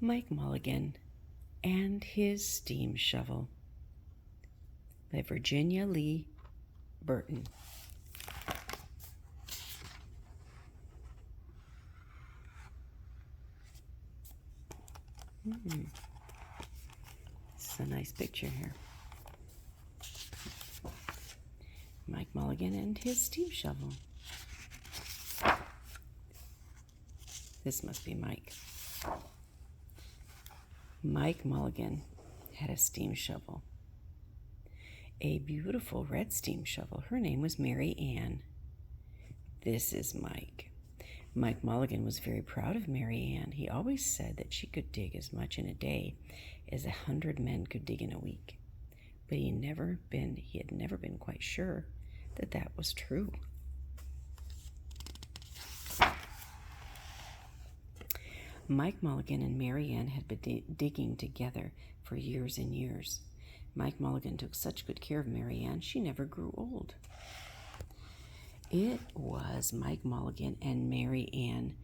Mike Mulligan and His Steam Shovel by Virginia Lee Burton. This is a nice picture here. Mike Mulligan and his steam shovel. This must be Mike. Mike Mulligan had a steam shovel. A beautiful red steam shovel. Her name was Mary Ann. This is Mike. Mike Mulligan was very proud of Mary Ann. He always said that she could dig as much in a day as 100 men could dig in a week. But he had never been quite sure that that was true. Mike Mulligan and Mary Ann had been digging together for years and years. Mike Mulligan took such good care of Mary Ann, she never grew old. It was Mike Mulligan and Mary Ann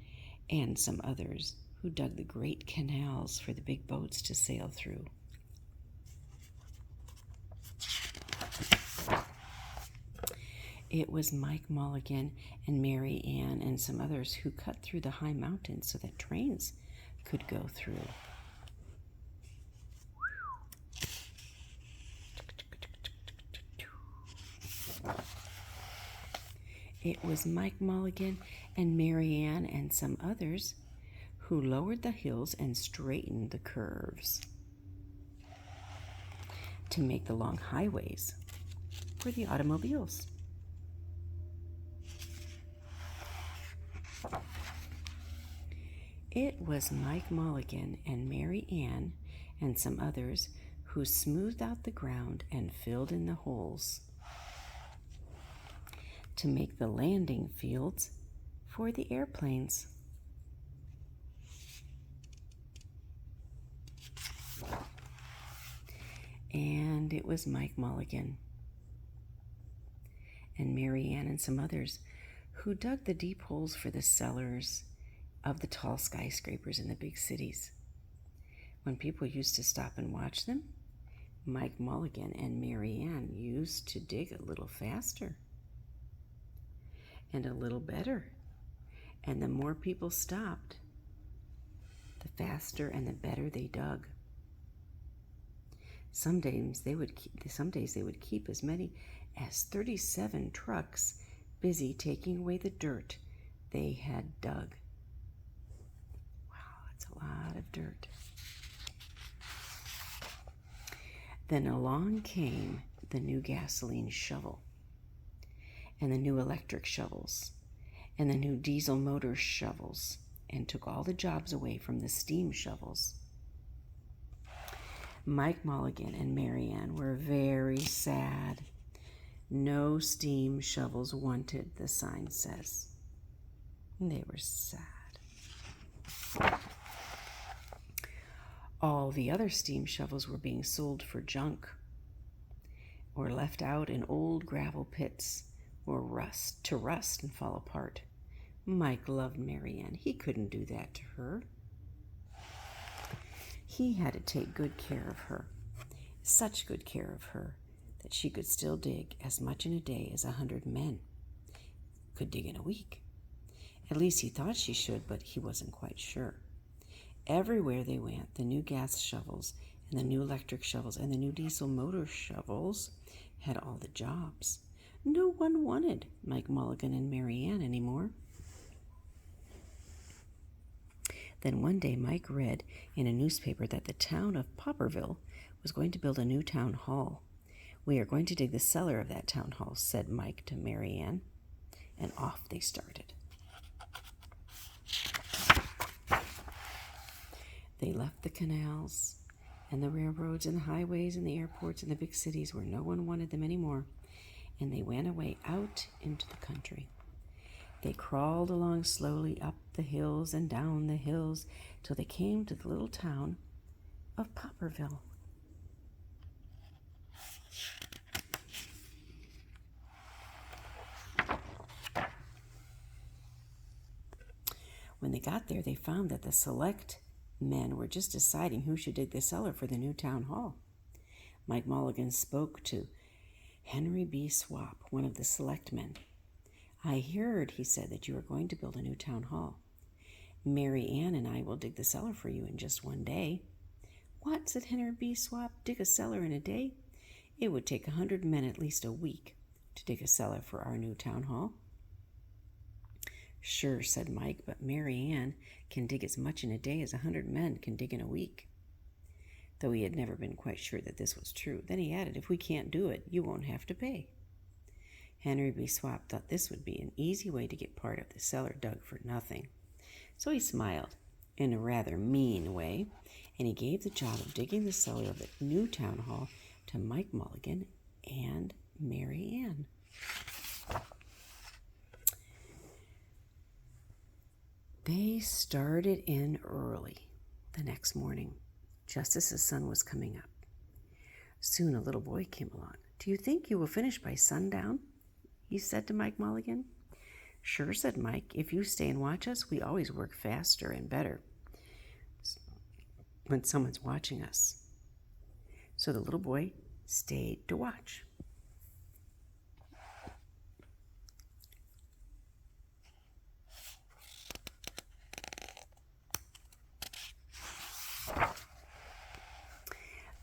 and some others who dug the great canals for the big boats to sail through. It was Mike Mulligan and Mary Ann and some others who cut through the high mountains so that trains could go through. It was Mike Mulligan and Mary Ann and some others who lowered the hills and straightened the curves to make the long highways for the automobiles. It was Mike Mulligan and Mary Ann and some others who smoothed out the ground and filled in the holes to make the landing fields for the airplanes. And it was Mike Mulligan and Mary Ann and some others who dug the deep holes for the cellars of the tall skyscrapers in the big cities. When people used to stop and watch them, Mike Mulligan and Mary Ann used to dig a little faster and a little better. And the more people stopped, the faster and the better they dug. Some days they would keep as many as 37 trucks busy taking away the dirt they had dug. Wow, that's a lot of dirt. Then along came the new gasoline shovel, and the new electric shovels, and the new diesel motor shovels, and took all the jobs away from the steam shovels. Mike Mulligan and Mary Ann were very sad. No steam shovels wanted, the sign says. They were sad. All the other steam shovels were being sold for junk, or left out in old gravel pits, or rust and fall apart. Mike loved Mary Ann. He couldn't do that to her. He had to take good care of her, such good care of her, that she could still dig as much in a day as 100 men could dig in a week. At least he thought she should, but he wasn't quite sure. Everywhere they went, the new gas shovels and the new electric shovels and the new diesel motor shovels had all the jobs. No one wanted Mike Mulligan and Mary Ann anymore. Then one day Mike read in a newspaper that the town of Popperville was going to build a new town hall. "We are going to dig the cellar of that town hall," said Mike to Mary Ann, and off they started. They left the canals and the railroads and the highways and the airports and the big cities where no one wanted them anymore, and they went away out into the country. They crawled along slowly up the hills and down the hills till they came to the little town of Popperville. When they got there, they found that the select men were just deciding who should dig the cellar for the new town hall. Mike Mulligan spoke to Henry B. Swap, one of the selectmen. "I heard," he said, "that you are going to build a new town hall. Mary Ann and I will dig the cellar for you in just one day." "What?" said Henry B. Swap. "Dig a cellar in a day? It would take 100 men at least a week to dig a cellar for our new town hall." "Sure," said Mike, "but Mary Ann can dig as much in a day as 100 men can dig in a week." Though he had never been quite sure that this was true. Then he added, "If we can't do it, you won't have to pay." Henry B. Swap thought this would be an easy way to get part of the cellar dug for nothing. So he smiled in a rather mean way, and he gave the job of digging the cellar of the new town hall to Mike Mulligan and Mary Ann. They started in early the next morning, just as the sun was coming up. Soon a little boy came along. "Do you think you will finish by sundown?" he said to Mike Mulligan. "Sure," said Mike. "If you stay and watch us, we always work faster and better when someone's watching us." So the little boy stayed to watch.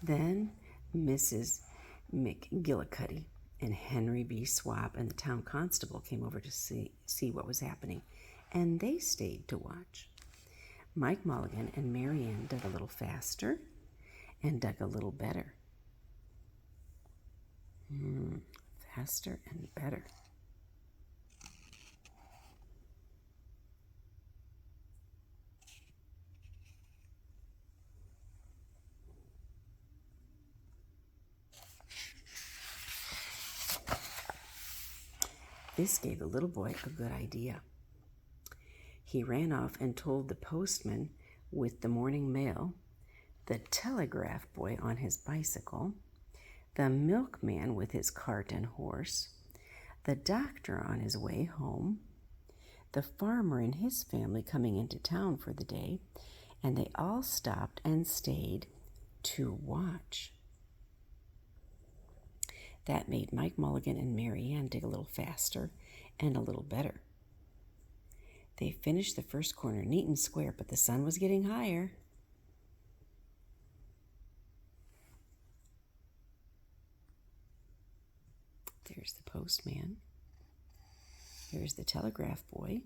Then Mrs. McGillicuddy and Henry B. Swap and the town constable came over to see what was happening, and they stayed to watch. Mike Mulligan and Mary Ann dug a little faster and dug a little better. Faster and better. This gave the little boy a good idea. He ran off and told the postman with the morning mail, the telegraph boy on his bicycle, the milkman with his cart and horse, the doctor on his way home, the farmer and his family coming into town for the day, and they all stopped and stayed to watch. That made Mike Mulligan and Mary Ann dig a little faster and a little better. They finished the first corner neat and square, but the sun was getting higher. There's the postman. Here's the telegraph boy.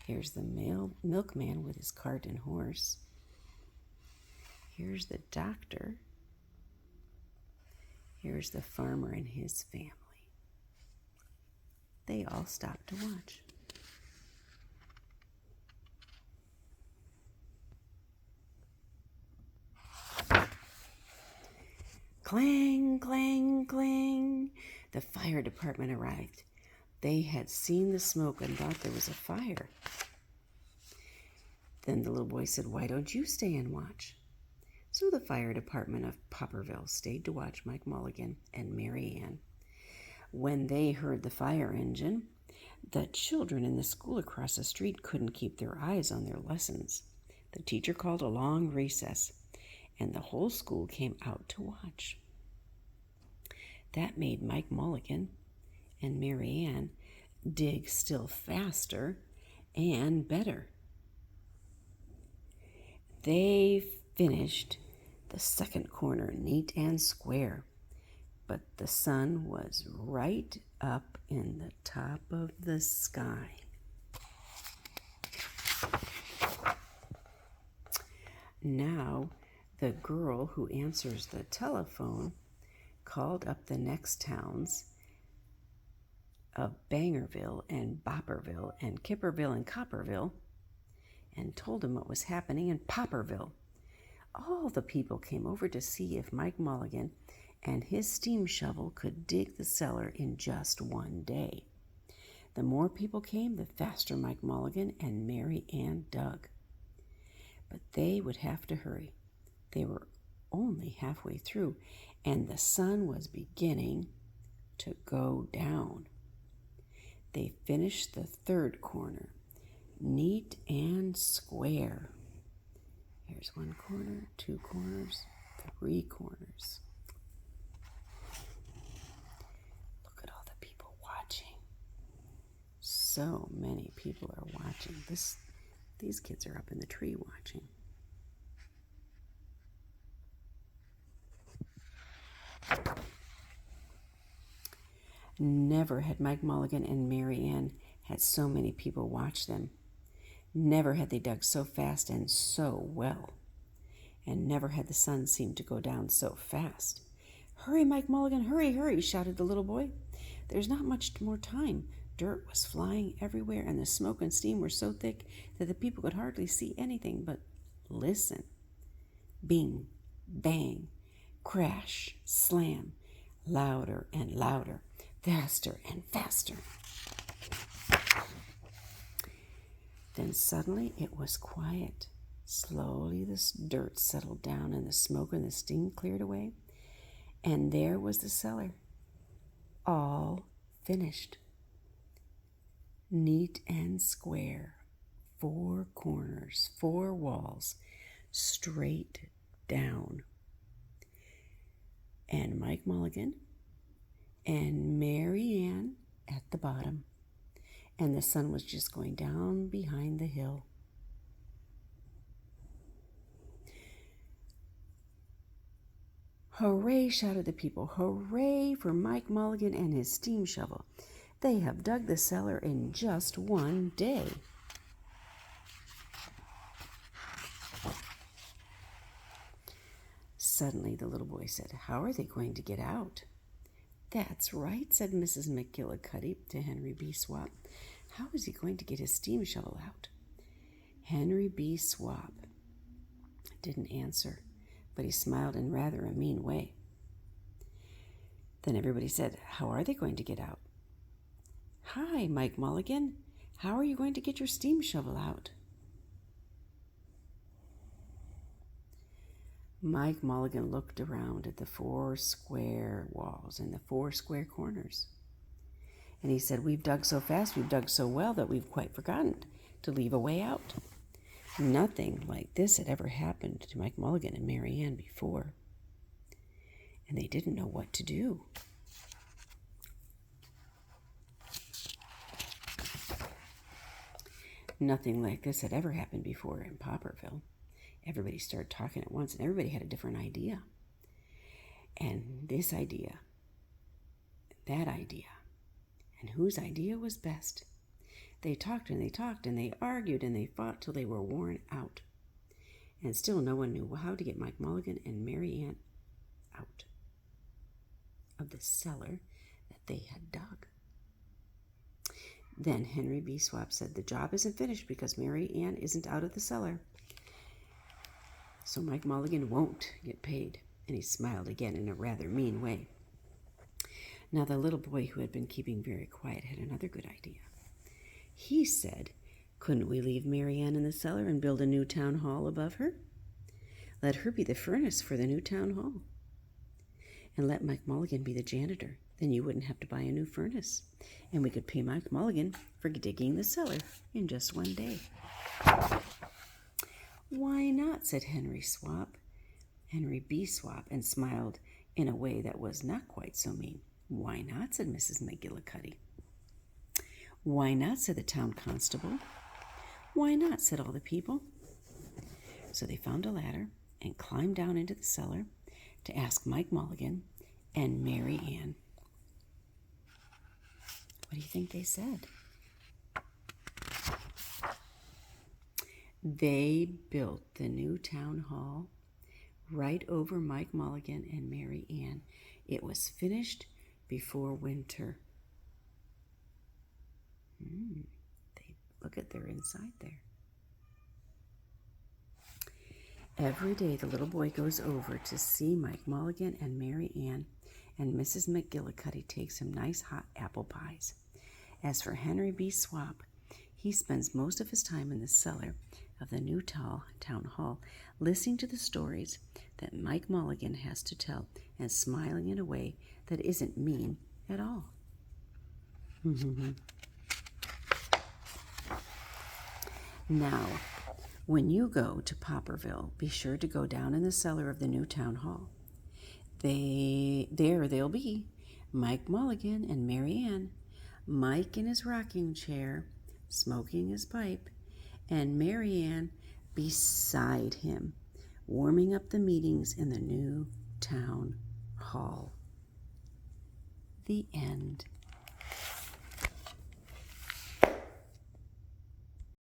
Here's the milkman with his cart and horse. Here's the doctor. Here's the farmer and his family. They all stopped to watch. Clang, clang, clang. The fire department arrived. They had seen the smoke and thought there was a fire. Then the little boy said, "Why don't you stay and watch?" So the fire department of Popperville stayed to watch Mike Mulligan and Mary Ann. When they heard the fire engine, the children in the school across the street couldn't keep their eyes on their lessons. The teacher called a long recess, and the whole school came out to watch. That made Mike Mulligan and Mary Ann dig still faster and better. They finished the second corner neat and square, but the sun was right up in the top of the sky. Now, the girl who answers the telephone called up the next towns of Bangerville and Bopperville and Kipperville and Copperville and told them what was happening in Popperville. All the people came over to see if Mike Mulligan and his steam shovel could dig the cellar in just one day. The more people came, the faster Mike Mulligan and Mary Ann dug. But they would have to hurry. They were only halfway through, and the sun was beginning to go down. They finished the third corner, neat and square, Here's one corner, 2 corners, 3 corners. Look at all the people watching. So many people are watching. These kids are up in the tree watching. Never had Mike Mulligan and Mary Ann had so many people watch them. Never had they dug so fast and so well. And never had the sun seemed to go down so fast. "Hurry, Mike Mulligan, hurry, hurry," shouted the little boy. "There's not much more time." Dirt was flying everywhere, and the smoke and steam were so thick that the people could hardly see anything but listen. Bing, bang, crash, slam, louder and louder, faster and faster. Then suddenly it was quiet. Slowly the dirt settled down and the smoke and the steam cleared away. And there was the cellar, all finished. Neat and square, 4 corners, 4 walls, straight down. And Mike Mulligan and Mary Ann at the bottom. And the sun was just going down behind the hill. "Hooray," shouted the people. "Hooray for Mike Mulligan and his steam shovel. They have dug the cellar in just one day." Suddenly the little boy said, "How are they going to get out?" "That's right," said Mrs. McGillicuddy to Henry B. Swap. "How is he going to get his steam shovel out?" Henry B. Swap didn't answer, but he smiled in rather a mean way. Then everybody said, "How are they going to get out?" "Hi, Mike Mulligan. How are you going to get your steam shovel out?" Mike Mulligan looked around at the 4 square walls and the 4 square corners. And he said, "We've dug so fast, we've dug so well that we've quite forgotten to leave a way out." Nothing like this had ever happened to Mike Mulligan and Mary Ann before. And they didn't know what to do. Nothing like this had ever happened before in Popperville. Everybody started talking at once, and everybody had a different idea. And this idea, that idea, and whose idea was best? They talked and they talked and they argued and they fought till they were worn out. And still no one knew how to get Mike Mulligan and Mary Ann out of the cellar that they had dug. Then Henry B. Swap said, "The job isn't finished because Mary Ann isn't out of the cellar. So Mike Mulligan won't get paid." And he smiled again in a rather mean way. Now the little boy who had been keeping very quiet had another good idea. He said, "Couldn't we leave Mary Ann in the cellar and build a new town hall above her? Let her be the furnace for the new town hall. And let Mike Mulligan be the janitor. Then you wouldn't have to buy a new furnace. And we could pay Mike Mulligan for digging the cellar in just one day." "Why not?" said Henry B. Swap, and smiled in a way that was not quite so mean. "Why not?" said Mrs. McGillicuddy. "Why not?" said the town constable. "Why not?" said all the people. So they found a ladder and climbed down into the cellar to ask Mike Mulligan and Mary Ann. What do you think they said? They built the new town hall right over Mike Mulligan and Mary Ann. It was finished before winter. Look at their inside there. Every day the little boy goes over to see Mike Mulligan and Mary Ann, and Mrs. McGillicuddy takes him nice hot apple pies. As for Henry B. Swap, he spends most of his time in the cellar of the new town hall, listening to the stories that Mike Mulligan has to tell and smiling in a way that isn't mean at all. Now, When you go to Popperville, be sure to go down in the cellar of the new town hall. There they'll be, Mike Mulligan and Mary Ann, Mike in his rocking chair, smoking his pipe, and Mary Ann beside him, warming up the meetings in the new town hall. The end.